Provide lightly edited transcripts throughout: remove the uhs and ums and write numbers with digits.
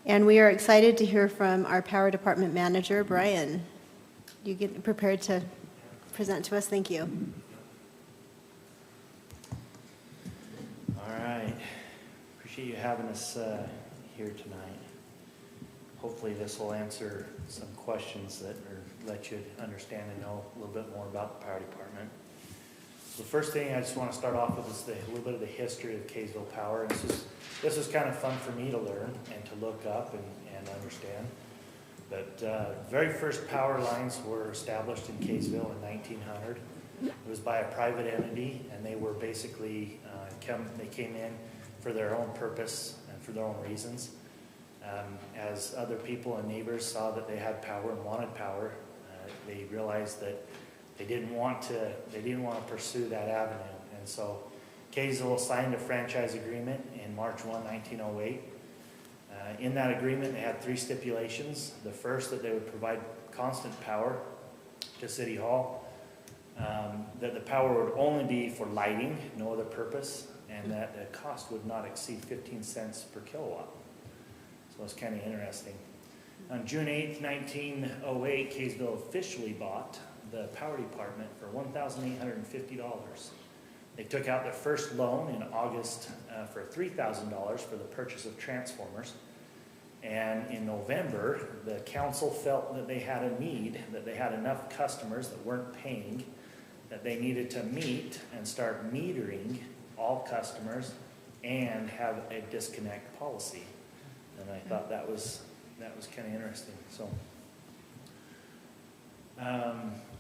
And we are excited to hear from our Power Department Manager, Brian. You get prepared to present to us. Thank you. All right. Appreciate you having us here tonight. Hopefully this will answer some questions that let you understand and know a little bit more about the Power Department. The first thing I just want to start off with is a little bit of the history of Kaysville Power. And this is kind of fun for me to learn and to look up and understand. But very first power lines were established in Kaysville in 1900. It was by a private entity, and they were basically, they came in for their own purpose and for their own reasons. As other people and neighbors saw that they had power and wanted power, they realized that they didn't want to pursue that avenue. And so Kaysville signed a franchise agreement in March 1, 1908. In that agreement, they had 3 stipulations. The first, that they would provide constant power to City Hall, that the power would only be for lighting, no other purpose, and that the cost would not exceed 15 cents per kilowatt. So it's kind of interesting. On June 8, 1908, Kaysville officially bought the Power Department for $1,850. They took out their first loan in August for $3,000 for the purchase of transformers. And in November, the council felt that they had a need, that they had enough customers that weren't paying, that they needed to meet and start metering all customers and have a disconnect policy. And I thought that was kind of interesting. So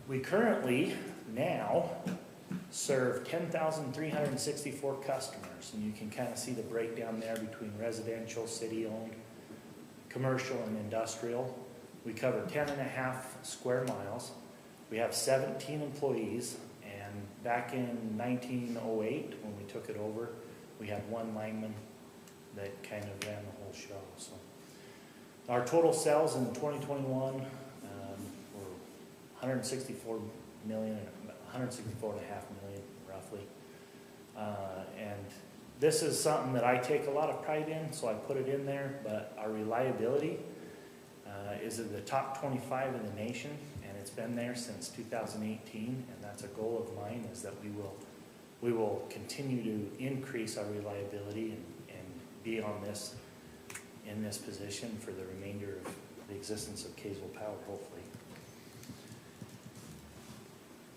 we currently now serve 10,364 customers, and you can kind of see the breakdown there between residential, city-owned, commercial, and industrial. We cover 10.5 square miles. We have 17 employees, and back in 1908, when we took it over, we had 1 lineman that kind of ran the whole show. So our total sales in 2021 were 164 million, 164.5 million roughly. And this is something that I take a lot of pride in, so I put it in there. But our reliability is in the top 25 in the nation, and it's been there since 2018. And that's a goal of mine, is that we will continue to increase our reliability and be on this in this position for the remainder of the existence of Kaysville Power, hopefully.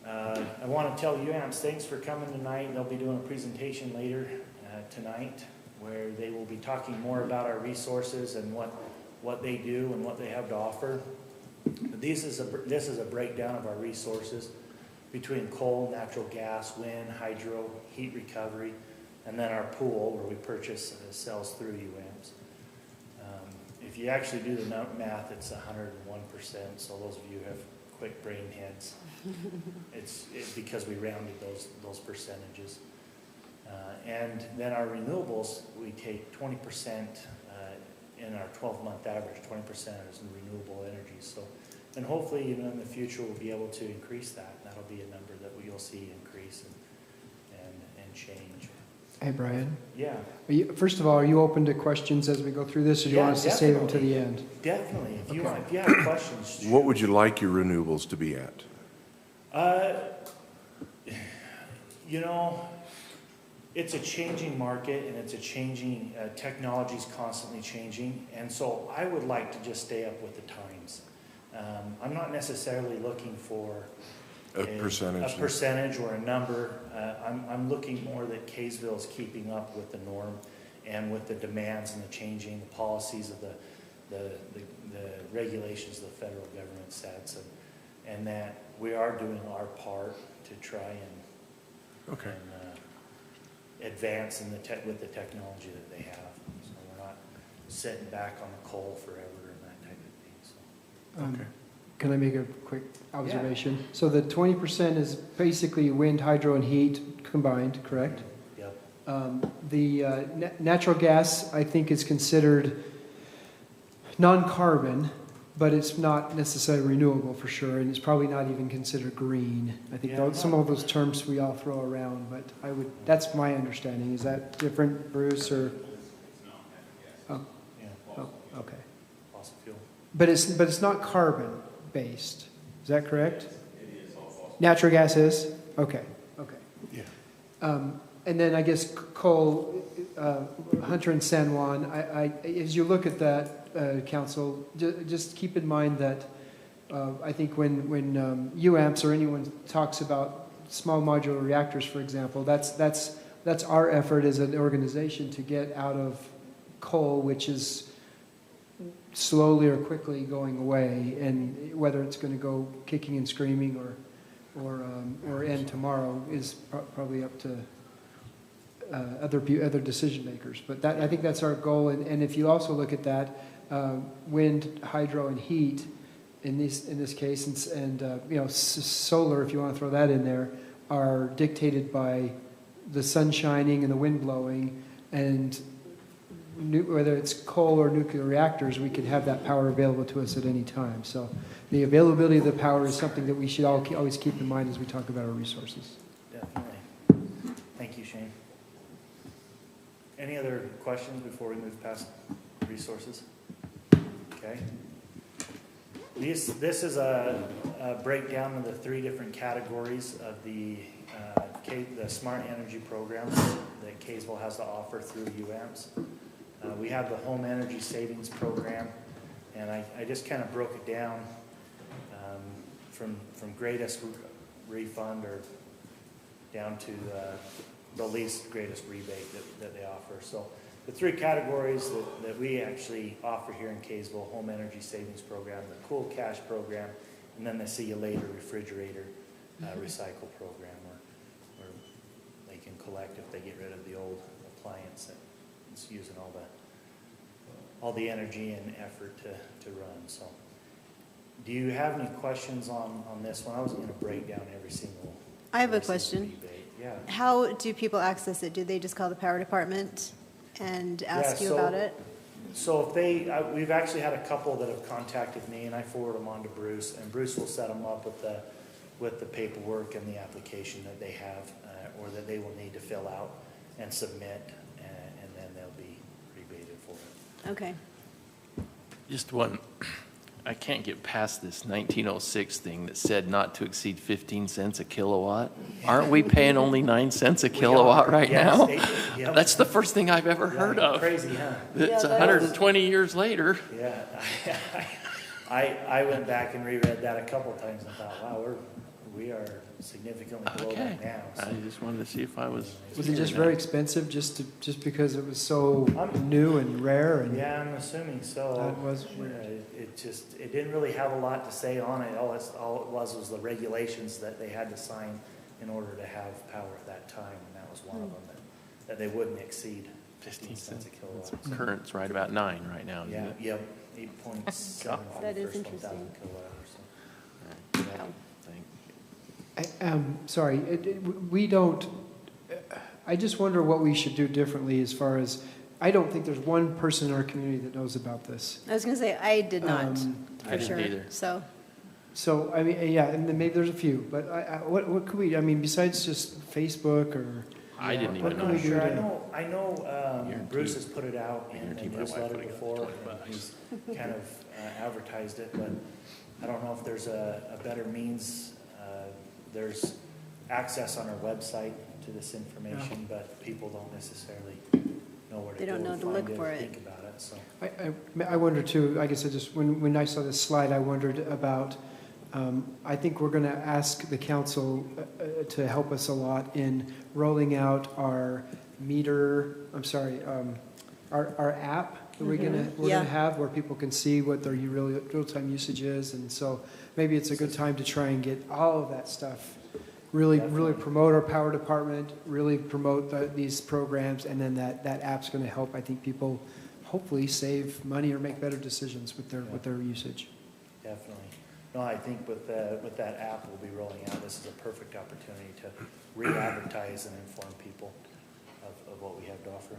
I want to tell UAMPS thanks for coming tonight. They'll be doing a presentation later tonight where they will be talking more about our resources and what they do and what they have to offer. But this is a breakdown of our resources between coal, natural gas, wind, hydro, heat recovery, and then our pool where we purchase cells through UAMPS. If you actually do the math, it's 101%. So those of you who have quick brain heads, it's because we rounded those percentages. And then our renewables, we take 20% in our 12-month average. 20% is in renewable energy. So, and hopefully, even in the future, we'll be able to increase that. That'll be a number that you'll see increase and change. Hey, Brian. Yeah. First of all, are you open to questions as we go through this, or do you want us to save them to the end? Definitely. If you have questions. What would you like your renewables to be at? You know, it's a changing market, and it's a changing, technology's constantly changing, and so I would like to just stay up with the times. I'm not necessarily looking for a percentage or a number. I'm looking more that Kaysville is keeping up with the norm and with the demands and the changing, the policies of the regulations the federal government sets, and that we are doing our part to try and advance with the technology that they have. So we're not sitting back on the coal forever and that type of thing. So. Can I make a quick observation? Yeah. So the 20% is basically wind, hydro, and heat combined, correct? Yep. The natural gas, I think, is considered non-carbon, but it's not necessarily renewable for sure, and it's probably not even considered green. I think some of those terms we all throw around, but that's my understanding. Is that different, Bruce? Or? Oh, okay. fossil fuel. But it's not carbon-based, is that correct? It is all fossil. Natural gas is? Okay. Yeah. And then I guess coal, Hunter and San Juan, as you look at that, Council, just keep in mind that I think when UAMPS or anyone talks about small modular reactors, for example, that's our effort as an organization to get out of coal, which is slowly or quickly going away, and whether it's going to go kicking and screaming or end tomorrow is probably up to other decision makers. But I think that's our goal. And if you also look at that, wind, hydro, and heat in this case, and solar, if you want to throw that in there, are dictated by the sun shining and the wind blowing, and whether it's coal or nuclear reactors, we could have that power available to us at any time. So the availability of the power is something that we should always keep in mind as we talk about our resources. Definitely. Thank you, Shane. Any other questions before we move past resources? Okay. This is a breakdown of the 3 different categories of the smart energy programs that Kaysville has to offer through UAMPS. We have the home energy savings program, and I just kind of broke it down from greatest refund or down to the least greatest rebate that they offer. So the 3 categories that we actually offer here in Kaysville: home energy savings program, the cool cash program, and then the see you later refrigerator recycle program, where they can collect if they get rid of the old appliance that's using all the energy and effort to run. So do you have any questions on this one? I was going to break down every single. I have a question. Rebate. Yeah. How do people access it? Do they just call the power department and ask you about it? So if we've actually had a couple that have contacted me, and I forward them on to Bruce, and Bruce will set them up with the paperwork and the application that they have, or that they will need to fill out and submit, and then they'll be rebated for it. Okay. Just one, I can't get past this 1906 thing that said not to exceed 15 cents a kilowatt. Aren't we paying only 9 cents a kilowatt right now? Yep. That's the first thing I've ever heard of. Crazy, huh? It's 120 years later. Yeah. I went back and reread that a couple times and thought, wow, we are significantly below Okay. that now. So. I just wanted to see if I was. Was it just very expensive just because it was so new and rare? And Yeah, I'm assuming so. That was weird. It didn't really have a lot to say on it. All it was the regulations that they had to sign in order to have power at that time, and that was one of them that they wouldn't exceed 15 cents a kilowatt. Current's right about 9 right now. Isn't Yeah, it? yep, 8.7 for That the is first interesting. 1,000 kilowatt or so. Right. Wow. Sorry, we don't, I just wonder what we should do differently as far as, I don't think there's one person in our community that knows about this. I was going to say, I did not, I for didn't sure. either. So, I mean, yeah, and then maybe there's a few, but what could we, I mean, besides just Facebook or? I didn't what even can know. we do Sure, to- I know Bruce has put it out in Guarantee a my wife newsletter would've got before, 20 and bucks. he's kind of advertised it, but I don't know if there's a better means. There's access on our website to this information, but people don't necessarily know where to They go don't know to find look it for or it. think about it, so. I wonder too, I guess when I saw this slide, I wondered about, I think we're going to ask the council to help us a lot in rolling out our our app that we're going Yeah. to have where people can see what their real-time usage is. And so maybe it's a good time to try and get all of that stuff, really promote our power department, really promote these programs, and then that app's going to help, I think, people hopefully save money or make better decisions with their usage. Definitely. No, I think with that app we'll be rolling out, this is a perfect opportunity to re-advertise and inform people of what we have to offer.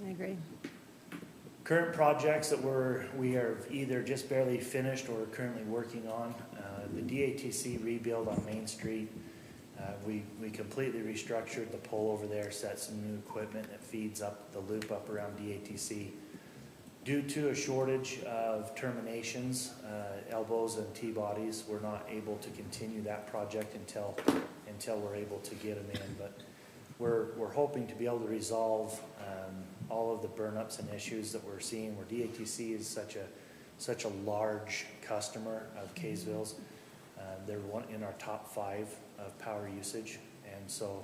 I agree. Current projects that we are either just barely finished or currently working on, the DATC rebuild on Main Street. We completely restructured the pole over there, set some new equipment that feeds up the loop up around DATC. Due to a shortage of terminations, elbows and T-bodies, we're not able to continue that project until we're able to get them in. But we're hoping to be able to resolve all of the burnups and issues that we're seeing, where DATC is such a large customer of Kaysville's. They're one in our top 5 of power usage, and so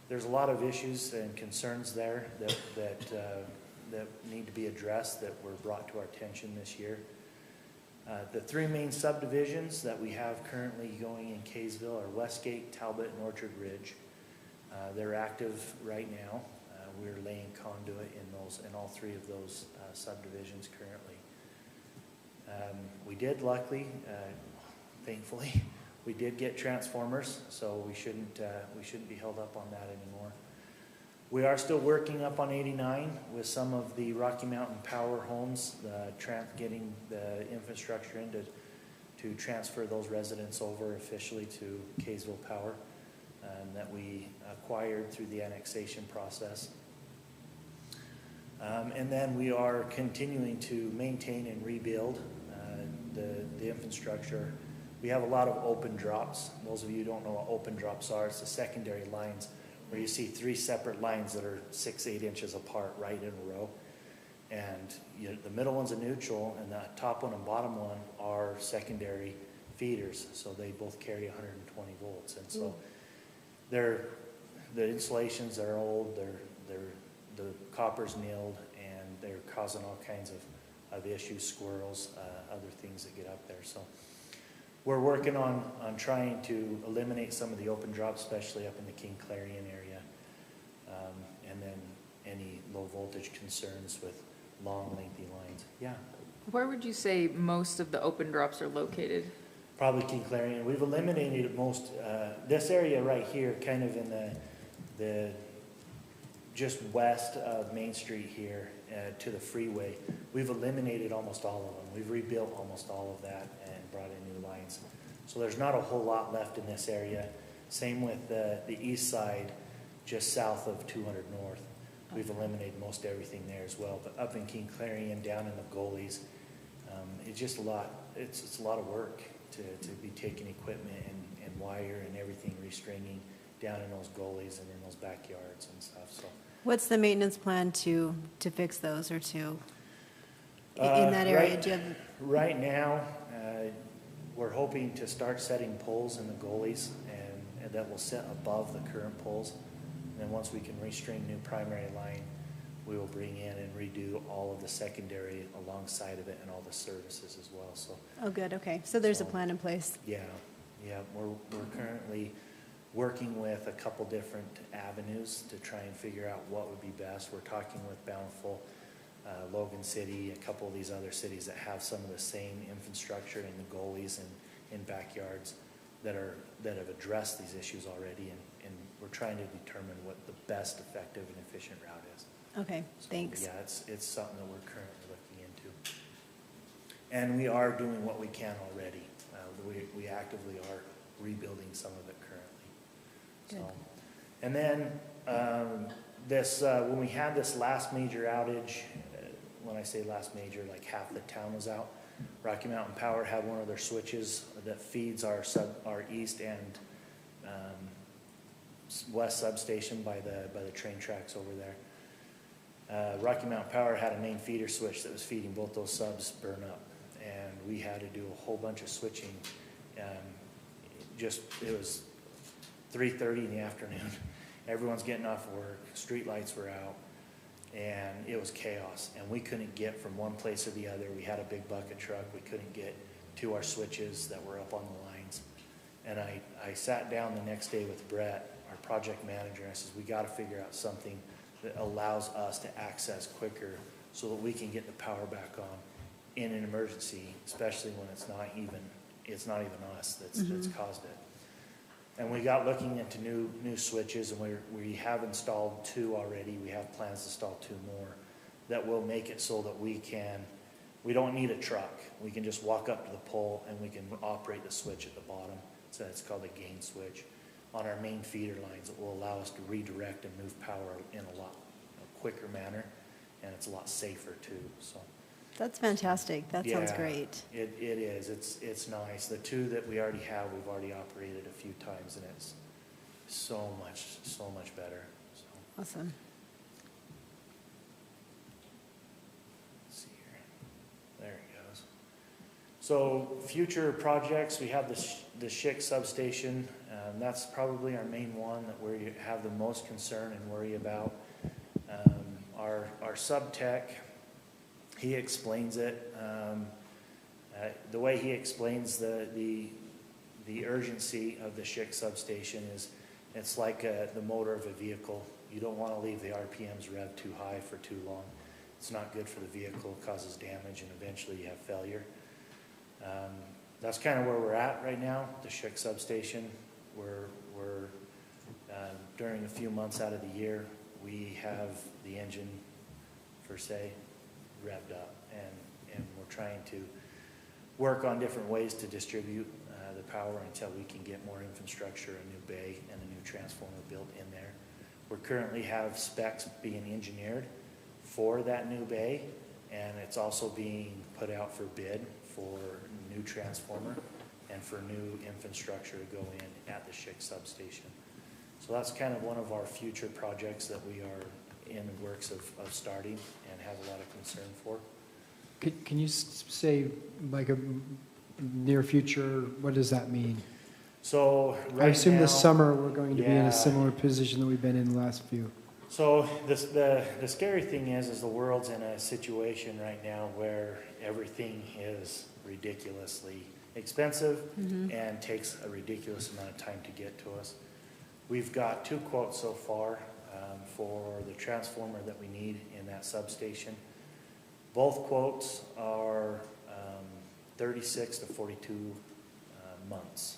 there's a lot of issues and concerns there that need to be addressed that were brought to our attention this year. The 3 main subdivisions that we have currently going in Kaysville are Westgate, Talbot, and Orchard Ridge. They're active right now. We're laying conduit in all 3 of those subdivisions currently. We did luckily, thankfully, we did get transformers, so we shouldn't be held up on that anymore. We are still working up on 89 with some of the Rocky Mountain Power homes, getting the infrastructure in to transfer those residents over officially to Kaysville Power that we acquired through the annexation process. And then we are continuing to maintain and rebuild the infrastructure. We have a lot of open drops. Those of you who don't know what open drops are, it's the secondary lines where you see 3 separate lines that are 6-8 inches apart right in a row. And the middle one's a neutral, and the top one and bottom one are secondary feeders. So they both carry 120 volts. And so the insulations are old, the copper's milled, and they're causing all kinds of issues, squirrels, other things that get up there. So we're working on trying to eliminate some of the open drops, especially up in the King Clarion area. And then any low voltage concerns with long, lengthy lines. Yeah. Where would you say most of the open drops are located? Probably King Clarion. We've eliminated most, this area right here, kind of in the just west of Main Street here to the freeway. We've eliminated almost all of them. We've rebuilt almost all of that and brought in new lines. So there's not a whole lot left in this area. Same with the east side, just south of 200 North. We've eliminated most everything there as well. But up in King Clarion, down in the Goalies, it's just a lot. It's a lot of work to be taking equipment and wire and everything, restringing down in those Goalies and in those backyards and stuff. So What's the maintenance plan to fix those or in that area? Do you have, right now, we're hoping to start setting poles in the Goalies and that will sit above the current poles. And then once we can restring new primary line, we will bring in and redo all of the secondary alongside of it and all the services as well. So oh, good. Okay. So there's a plan in place. yeah, we're currently working with a couple different avenues to try and figure out what would be best. We're talking with Bountiful, Logan City, a couple of these other cities that have some of the same infrastructure in the Goalies and in backyards that have addressed these issues already, and we're trying to determine what the best effective and efficient route is. Okay. So, Thanks. yeah, it's something that we're currently looking into. And we are doing what we can already. We actively are rebuilding some of it currently. Good. So, and then when we had this last major outage, when I say last major, like half the town was out. Rocky Mountain Power had one of their switches that feeds our east and west substation by the train tracks over there. Rocky Mountain Power had a main feeder switch that was feeding both those subs burn up, and we had to do a whole bunch of switching. It was 3:30 in the afternoon. Everyone's getting off work, street lights were out, and it was chaos. And we couldn't get from one place to the other. We had a big bucket truck. We couldn't get to our switches that were up on the lines. And I sat down the next day with Brett, our project manager, and I says, we got to figure out something that allows us to access quicker so that we can get the power back on in an emergency, especially when it's not even us that's caused it. And we got looking into new switches, and we have installed 2 already. We have plans to install 2 more that will make it so that we don't need a truck. We can just walk up to the pole and we can operate the switch at the bottom. So it's called a gain switch on our main feeder lines. It will allow us to redirect and move power in a lot quicker manner, and it's a lot safer too. So That's fantastic. That sounds Yeah, great. It is. It's nice. The two that we already have, we've already operated a few times, and it's so much better. So, Awesome. let's see here. There it goes. So future projects, we have the Schick substation. That's probably our main one that we have the most concern and worry about. Our sub-tech, he explains it. The way he explains the urgency of the Schick substation is it's like the motor of a vehicle. You don't want to leave the RPMs rev too high for too long. It's not good for the vehicle, it causes damage, and eventually you have failure. That's kind of where we're at right now, the Schick substation. We're during a few months out of the year, we have the engine, per se, revved up, and we're trying to work on different ways to distribute the power until we can get more infrastructure, a new bay, and a new transformer built in there. We currently have specs being engineered for that new bay, and it's also being put out for bid for new transformer and for new infrastructure to go in at the Schick substation. So that's kind of one of our future projects that we are in the works of starting and have a lot of concern for. Can you say, like, a near future, what does that mean? So right I assume now, this summer, we're going to be in yeah. a similar position that we've been in the last few. So the scary thing is the world's in a situation right now where everything is ridiculously expensive and takes a ridiculous amount of time to get to us. We've got 2 quotes so far for the transformer that we need in that substation. Both quotes are 36 to 42 months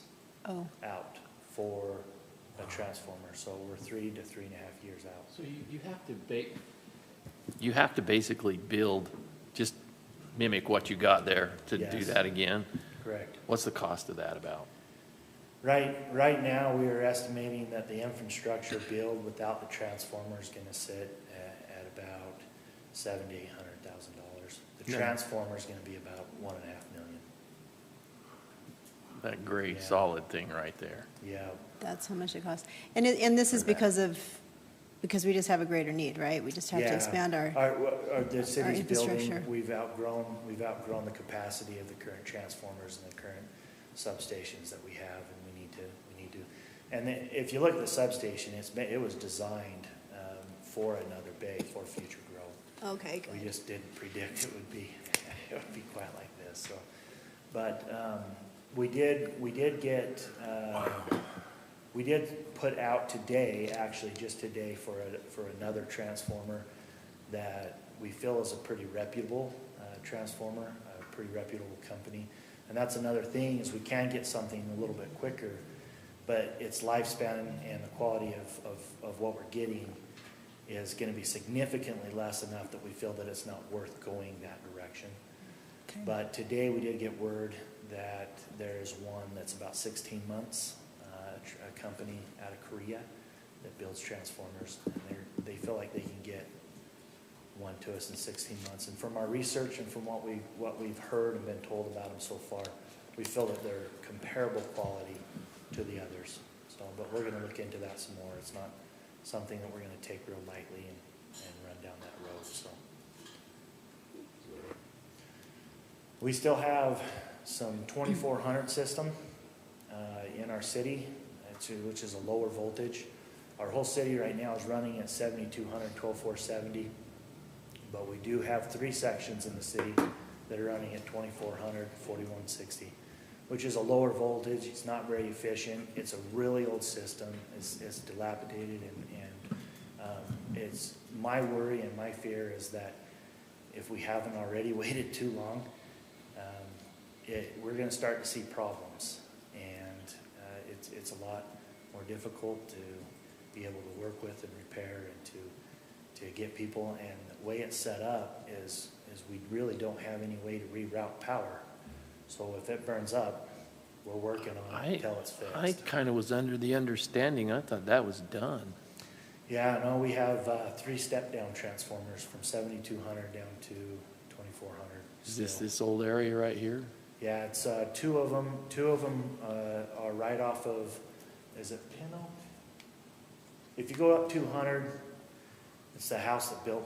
out for a transformer. So we're 3 to 3.5 years out. So you have to basically build, just mimic what you got there to do Yes. that again. Correct. What's the cost of that about? Right now, we are estimating that the infrastructure build without the transformer is gonna sit at about $700,000 to $800,000. The Yeah. transformer is gonna be about $1.5 million. That gray Yeah. solid thing right there. Yeah, That's how much it costs. And this is Correct. because we just have a greater need, right? We just have to Yeah. expand our, The city's infrastructure. building, we've outgrown the capacity of the current transformers and the current substations that we have, and we need to, and then if you look at the substation, it was designed for another bay, for future growth. okay, We good. just didn't predict it would be quite like this, so. But we did put out today, actually just today, for another transformer that we feel is a pretty reputable transformer, a pretty reputable company. And that's another thing, is we can get something a little bit quicker, but its lifespan and the quality of what we're getting is gonna be significantly less enough that we feel that it's not worth going that direction. Okay. But today we did get word that there's one that's about 16 months, a company out of Korea that builds transformers, and they feel like they can get one to us in 16 months. And from our research and from what we've heard and been told about them so far, we feel that they're comparable quality to the others. So, but we're gonna look into that some more. It's not something that we're gonna take real lightly and run down that road, so. We still have some 2400 system in our city, which is a lower voltage. Our whole city right now is running at 7200, 12470, but we do have 3 sections in the city that are running at 2400, 4160, which is a lower voltage. It's not very efficient. It's a really old system. It's dilapidated, and it's my worry and my fear is that if we haven't already waited too long, we're going to start to see problems, and it's a lot more difficult to be able to work with and repair and to get people. And the way it's set up is we really don't have any way to reroute power. So if it burns up, we're working on it until it's fixed. I kind of was under the understanding, I thought that was done. Yeah, no, we have 3 step-down transformers from 7200 down to 2,400. Is this still. this old area right here? Yeah, it's two of them are right off of, is it Pin Oak? If you go up 200, it's the house that built,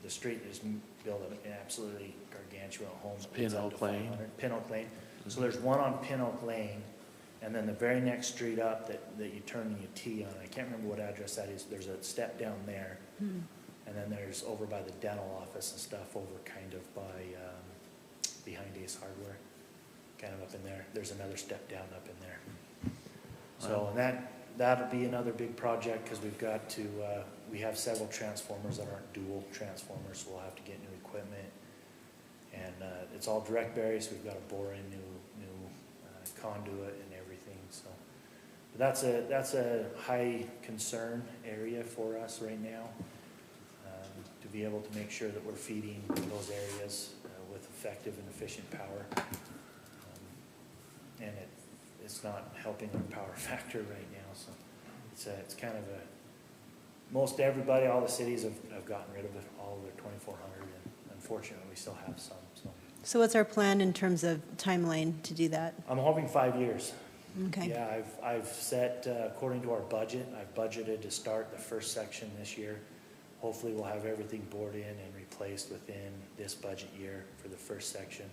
the street that just built an absolutely gargantuan home. that Pin leads up Oak to Lane. 500. Pin Oak Lane. So there's one on Pin Oak Lane, and then the very next street up that you turn and you T on, I can't remember what address that is, there's a step down there. And then there's over by the dental office and stuff, over kind of by, behind Ace Hardware, kind of up in there. There's another step down up in there. So, and that'll be another big project, because we've got to, we have several transformers that aren't dual transformers, so we'll have to get new equipment. And it's all direct bury, so we've got to bore in new conduit and everything, so. But that's a high concern area for us right now, to be able to make sure that we're feeding those areas with effective and efficient power. And it's not helping our power factor right now, so it's kind of most everybody, all the cities have gotten rid of it, all of their 2,400, and unfortunately, we still have some, so. So what's our plan in terms of timeline to do that? I'm hoping 5 years. Okay. Yeah, I've set, according to our budget, I've budgeted to start the first section this year. Hopefully, we'll have everything bored in and replaced within this budget year for the first section.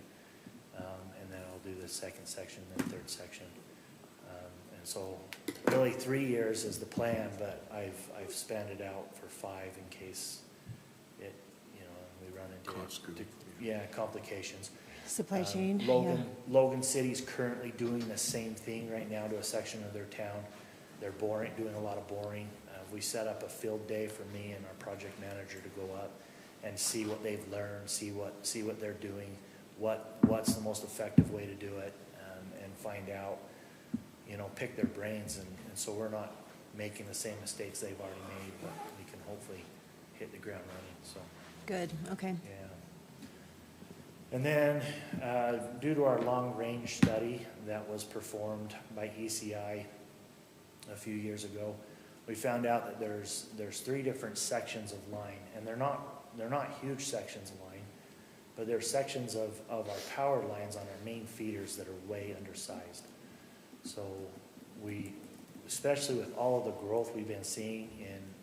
And then I'll do the second section, then third section. And so really 3 years is the plan, but I've spanned it out for 5 in case it, we run into complications. Supply chain, Logan City's currently doing the same thing right now to a section of their town. They're doing a lot of boring. We set up a field day for me and our project manager to go up and see what they've learned, see what they're doing, what's the most effective way to do it, and find out, pick their brains, and so we're not making the same mistakes they've already made, but we can hopefully hit the ground running, so. Good, okay. Yeah. And then, due to our long-range study that was performed by ECI a few years ago, we found out that there's 3 different sections of line, and they're not huge sections of line, but they're sections of our power lines on our main feeders that are way undersized. So we, especially with all of the growth we've been seeing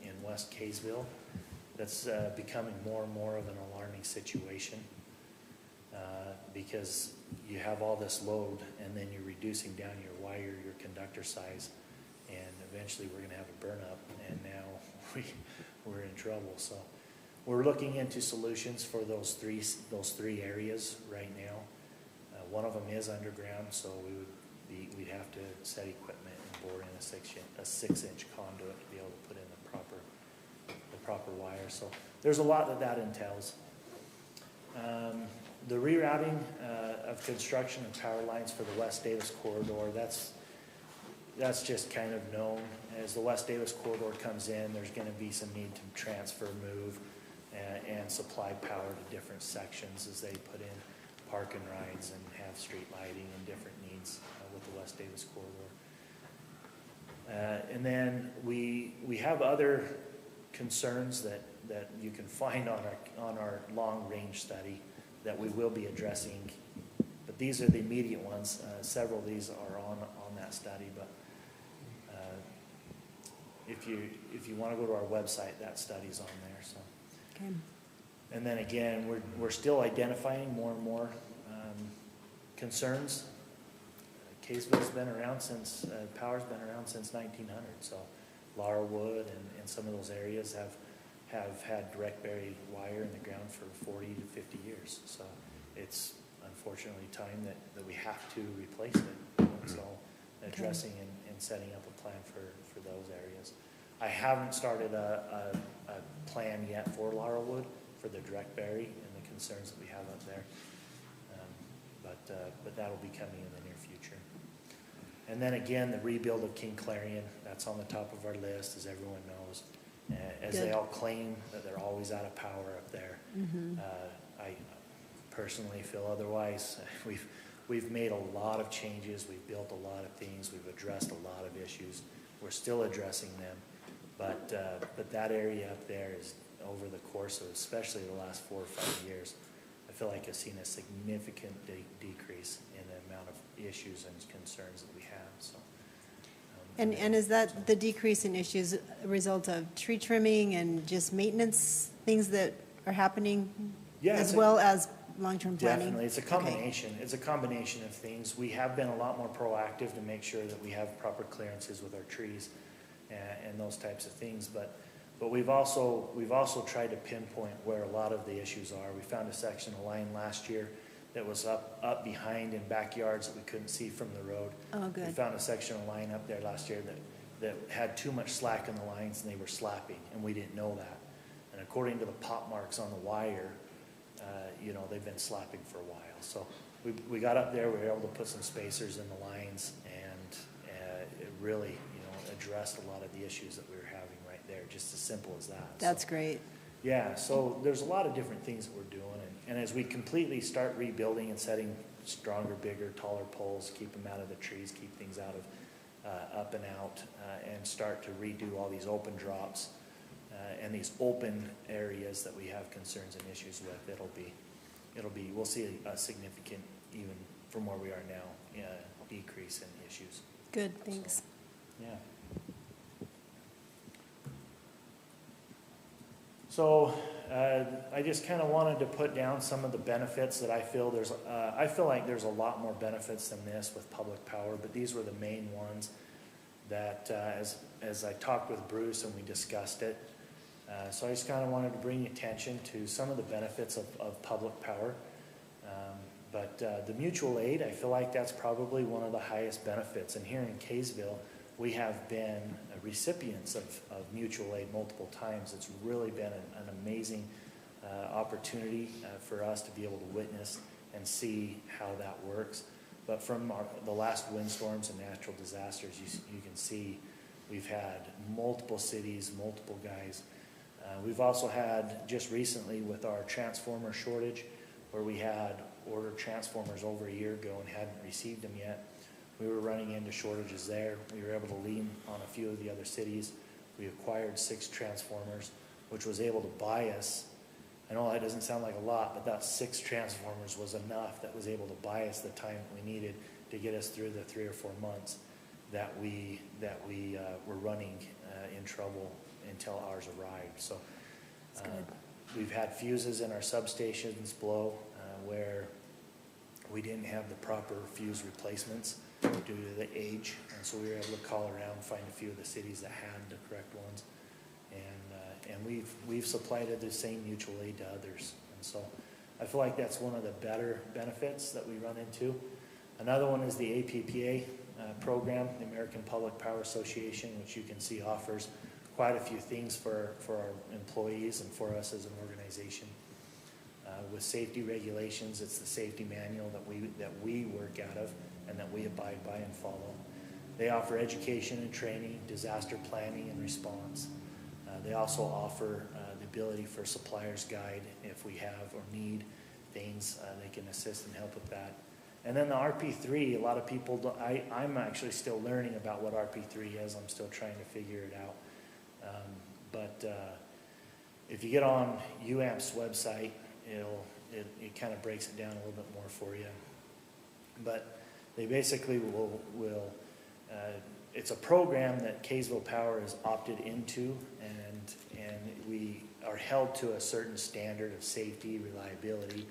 in West Kaysville, that's becoming more and more of an alarming situation, because you have all this load, and then you're reducing down your wire, your conductor size, and eventually we're going to have a burn up, and now we're in trouble. So we're looking into solutions for those three areas right now. One of them is underground, so we'd have to set equipment and bore in a 6-inch conduit to be able to put in the proper wire. So there's a lot that entails. The rerouting of construction of power lines for the West Davis corridor, that's just kind of known. As the West Davis corridor comes in, there's going to be some need to transfer, move, and supply power to different sections as they put in park and rides and have street lighting and different needs with the West Davis corridor. And then we have other concerns that you can find on our long-range study that we will be addressing, but these are the immediate ones. Several of these are on that study, but if you want to go to our website, that study's on there. So, Okay. and then again, we're still identifying more and more concerns. Kaysville's been around since power's been around since 1900. So, Laurelwood and some of those areas have had direct buried wire in the ground for 40 to 50 years. So it's unfortunately time that we have to replace it. So addressing and setting up a plan for those areas. I haven't started a plan yet for Laurelwood for the direct bury and the concerns that we have up there. But that'll be coming in the near future. And then again, the rebuild of King Clarion, that's on the top of our list, as everyone knows. As Good. they all claim that they're always out of power up there. I personally feel otherwise. We've made a lot of changes. We've built a lot of things. We've addressed a lot of issues. We're still addressing them. But that area up there is, over the course of especially the last 4 or 5 years, I feel like I've seen a significant decrease in the amount of issues and concerns that we have, so. And is that the decrease in issues a result of tree trimming and just maintenance, things that are happening? Yeah, As it's a- well as long-term planning? Definitely, it's a Okay. combination. It's a combination of things. We have been a lot more proactive to make sure that we have proper clearances with our trees and those types of things. But we've also tried to pinpoint where a lot of the issues are. We found a section of line last year that was up behind in backyards that we couldn't see from the road. Oh, We good. found a section of line up there last year that had too much slack in the lines and they were slapping, and we didn't know that. And according to the pop marks on the wire, they've been slapping for a while. So we got up there, we were able to put some spacers in the lines, and it really, addressed a lot of the issues that we were having right there, just as simple as that. That's So, great. yeah, so there's a lot of different things that we're doing, and as we completely start rebuilding and setting stronger, bigger, taller poles, keep them out of the trees, keep things out of up and out, and start to redo all these open drops, and these open areas that we have concerns and issues with, we'll see a significant, even from where we are now, decrease in issues. Good, thanks. Yeah. So, I just kind of wanted to put down some of the benefits that I feel I feel like there's a lot more benefits than this with public power, but these were the main ones that, as I talked with Bruce and we discussed it, so I just kind of wanted to bring attention to some of the benefits of public power. But the mutual aid, I feel like that's probably one of the highest benefits. And here in Kaysville, we have been recipients of mutual aid multiple times. It's really been an amazing opportunity for us to be able to witness and see how that works. But from the last windstorms and natural disasters, you can see we've had multiple cities, multiple guys. We've also had, just recently with our transformer shortage, where we had ordered transformers over a year ago and hadn't received them yet. We were running into shortages there. We were able to lean on a few of the other cities. We acquired 6 transformers, which was able to buy us. I know that doesn't sound like a lot, but that 6 transformers was enough that was able to buy us the time that we needed to get us through the 3 or 4 months that we were running in trouble until ours arrived. So we've had fuses in our substations blow where we didn't have the proper fuse replacements due to the age, and so we were able to call around, find a few of the cities that had the correct ones, and we've supplied the same mutual aid to others. And so I feel like that's one of the better benefits that we run into. Another one is the APPA program, the American Public Power Association, which you can see offers quite a few things for our employees and for us as an organization. With safety regulations, it's the safety manual that we work out of and that we abide by and follow. They offer education and training, disaster planning and response. They also offer the ability for supplier's guide if we have or need things. They can assist and help with that. And then the RP3, a lot of people don't, I'm actually still learning about what RP3 is. I'm still trying to figure it out. But if you get on UAMP's website, it kind of breaks it down a little bit more for you. But they basically will it's a program that Kaysville Power has opted into, and we are held to a certain standard of safety, reliability,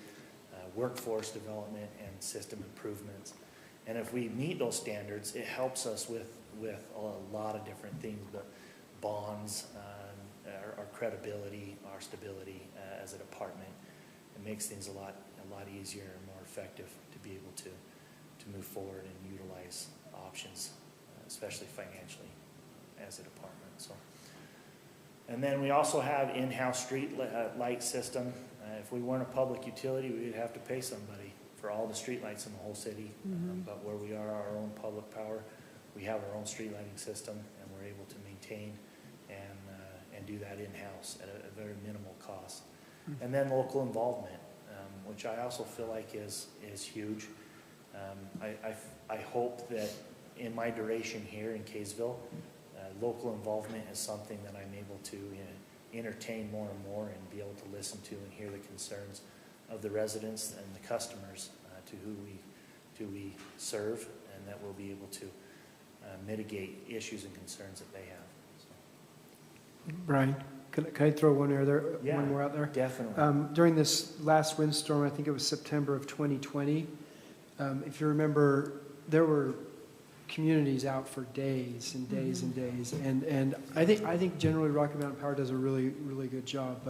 workforce development, and system improvements. And if we meet those standards, it helps us with a lot of different things, but bonds, our credibility, our stability as a department. It makes things a lot easier and more effective to be able to move forward and utilize options, especially financially as a department. So, and then we also have in-house street light system. If we weren't a public utility, we would have to pay somebody for all the street lights in the whole city. But where we are our own public power, we have our own street lighting system, and we're able to maintain and do that in-house at a very minimal cost. And then local involvement, which I also feel like is huge. I hope that in my duration here in Kaysville, local involvement is something that I'm able to entertain more and more and be able to listen to and hear the concerns of the residents and the customers to who we serve, and that we'll be able to mitigate issues and concerns that they have. So. Brian, can I throw one Yeah, more out there? Definitely. During this last windstorm, I think it was September of 2020, if you remember, there were communities out for days and days and days, and I think generally Rocky Mountain Power does a really, really good job,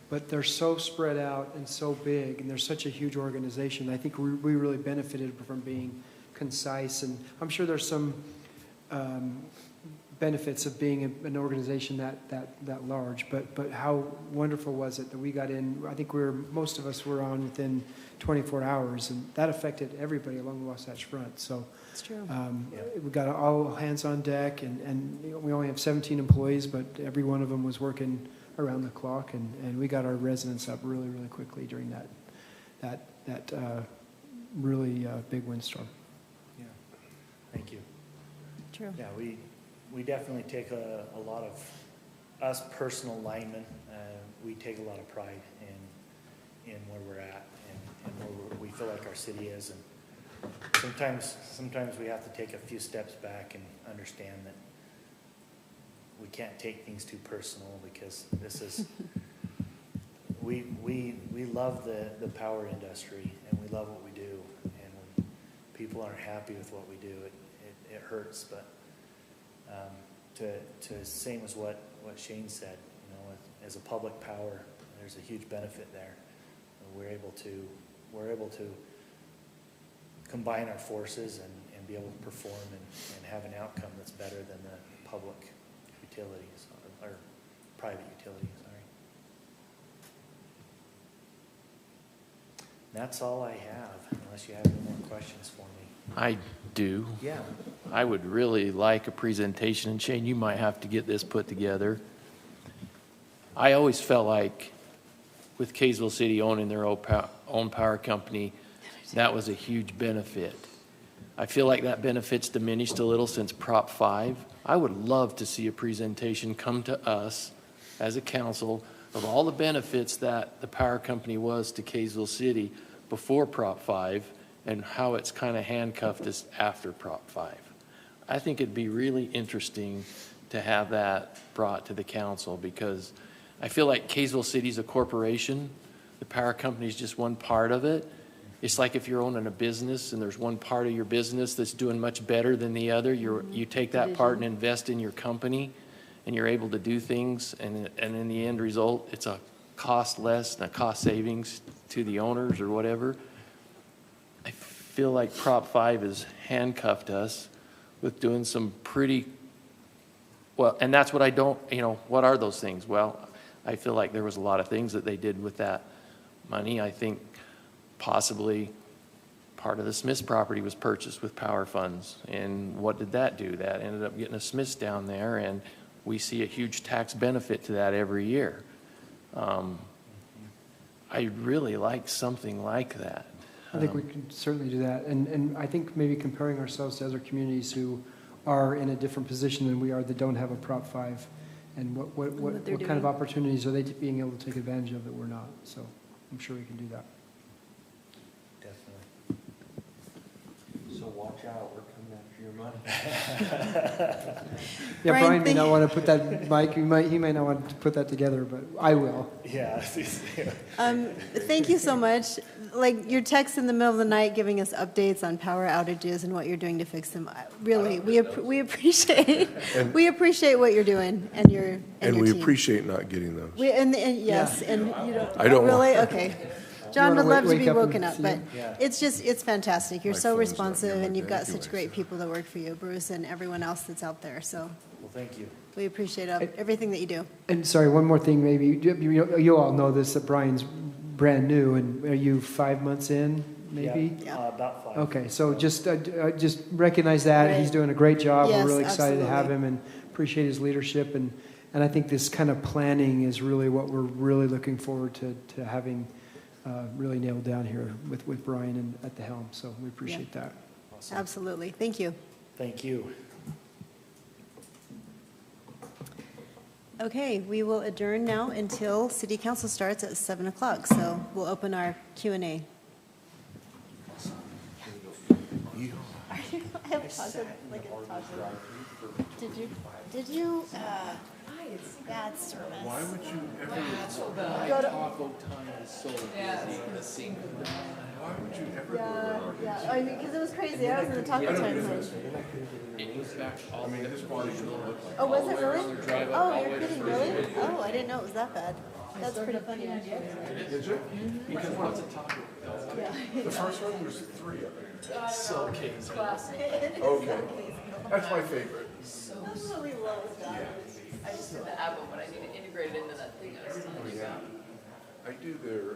but they're so spread out and so big, and they're such a huge organization. I think we really benefited from being concise, and I'm sure there's some benefits of being an organization that large, but how wonderful was it that we got in? I think most of us were on within 24 hours, and that affected everybody along the Wasatch Front. So It's true. we got all hands on deck, and we only have 17 employees, but every one of them was working around the clock, and we got our residents up really, really quickly during that really big windstorm. Yeah. Thank you. True. Yeah, we definitely take a lot of, us personal linemen, we take a lot of pride in where we're at and where we feel like our city is. And sometimes we have to take a few steps back and understand that we can't take things too personal, because this is, we love the power industry, and we love what we do. And when people aren't happy with what we do, it hurts. But to same as what Shane said, you know, as a public power, there's a huge benefit there. We're able to combine our forces and be able to perform and have an outcome that's better than the public utilities or private utilities. Sorry. And that's all I have, unless you have any more questions for me. I do. Yeah. I would really like a presentation, and Shane, you might have to get this put together. I always felt like with Kaysville City owning their own power company, that was a huge benefit. I feel like that benefit's diminished a little since Prop 5. I would love to see a presentation come to us as a council of all the benefits that the power company was to Kaysville City before Prop 5 and how it's kind of handcuffed us after Prop 5. I think it'd be really interesting to have that brought to the council, because I feel like Kaysville City's a corporation. The power company is just one part of it. It's like if you're owning a business and there's one part of your business that's doing much better than the other, you take that part and invest in your company, and you're able to do things, and in the end result, it's a cost less and a cost savings to the owners or whatever. I feel like Prop 5 has handcuffed us with doing some pretty, well, and that's what I don't, what are those things? Well, I feel like there was a lot of things that they did with that money. I think possibly part of the Smiths property was purchased with power funds. And what did that do? That ended up getting a Smiths down there, and we see a huge tax benefit to that every year. I really like something like that. I think we can certainly do that. And I think maybe comparing ourselves to other communities who are in a different position than we are, that don't have a Prop 5, and what kind of opportunities are they being able to take advantage of that we're not. So I'm sure we can do that. Definitely. So watch out, we're coming after your money. Yeah, Brian, Brian may not want to put that, Mike, he may not want to put that together, but I will. Yeah. Thank you so much. Like, your text in the middle of the night giving us updates on power outages and what you're doing to fix them. Really, we appreciate we appreciate what you're doing and your we team. appreciate not getting those. And yes, and you don't. I don't really okay. John would wanna love to wake be up and woken up, see but him? Yeah. it's fantastic. You're My so phone's not responsive, here and you've like got that such anyway, great so. people that work for you, Bruce, and everyone else that's out there. So Well, thank you. we appreciate everything that you do. And sorry, one more thing, maybe. You all know this, that Brian's brand new, and are you 5 months in, maybe? Yeah. About 5. Okay, so just recognize that. Right. He's doing a great job. Yes, We're really excited to have absolutely. him and appreciate his leadership. And I think this kind of planning is really what we're really looking forward to having really nailed down here with Brian and at the helm. So we appreciate that. Awesome. Absolutely. Thank you. Thank you. Okay, we will adjourn now until city council starts at 7 o'clock. So we'll open our Q&A. I have tacos, like a taco. Did you, bad service. Why would you ever, Go to, Taco time is so busy. why would you ever go around? yeah, I mean, because it was crazy. I was in the taco time zone. It was back all I mean, this body should look like. Oh, was it really? drive up Oh, all the you're way to kidding, really? Oh, I didn't know it was that bad. That's pretty funny. Did you? because what's a taco? The first one was 3 of it. So Kaysville. Okay. That's my favorite. That's what we love about it. I just did the apple, but I need to integrate it into that thing I was telling you about. I do their,